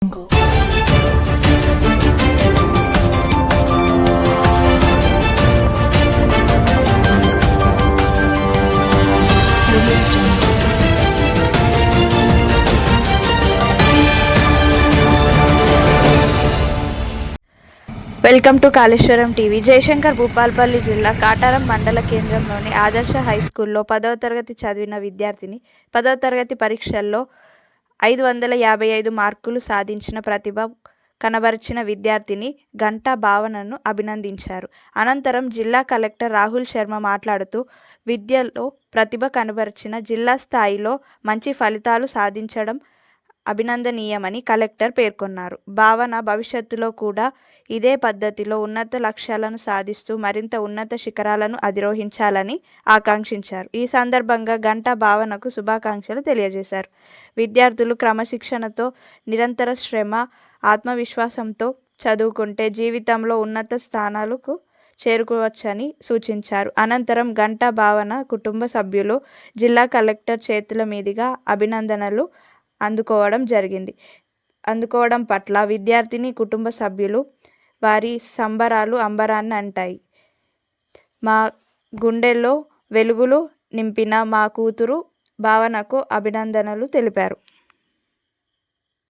Welcome to Kaleshwaram TV. Jayashankar Bhupalpally జిల్లా కాటారం మండల కేంద్రంలోని ఆదర్శ హైస్కూల్లో 10వ తరగతి చదివిన విద్యార్థిని 10వ తరగతి పరీక్షల్లో 555 మార్కులు సాధించిన ప్రతిభ కనబరిచిన విద్యార్థిని గంటా భావనను అభినందించారు. అనంతరం జిల్లా కలెక్టర్ రాహుల్ శర్మ మాట్లాడుతూ విద్యలో ప్రతిభ కనబరిచిన జిల్లా స్థాయిలో మంచి ఫలితాలు సాధించడం అభినందనీయమని కలెక్టర్ పేర్కొన్నారు. భావన భవిష్యత్తులో కూడా ఇదే పద్ధతిలో ఉన్నత లక్ష్యాలను సాధిస్తూ మరింత ఉన్నత శిఖరాలను అధిరోహించాలని ఆకాంక్షించారు. ఈ సందర్భంగా గంటా భావనకు శుభాకాంక్షలు తెలియజేశారు. విద్యార్థులు క్రమశిక్షణతో, నిరంతర శ్రమ, ఆత్మవిశ్వాసంతో చదువుకుంటే జీవితంలో ఉన్నత స్థానాలకు చేరుకోవచ్చని సూచించారు. అనంతరం గంటా భావన కుటుంబ సభ్యులు జిల్లా కలెక్టర్ చేతుల మీదుగా అభినందనలు అందుకోవడం పట్ల విద్యార్థిని కుటుంబ సభ్యులు వారి సంబరాలు అంబరాన్ని అంటాయి. మా గుండెల్లో వెలుగులు నింపిన మా కూతురు భావనకు అభినందనలు తెలిపారు.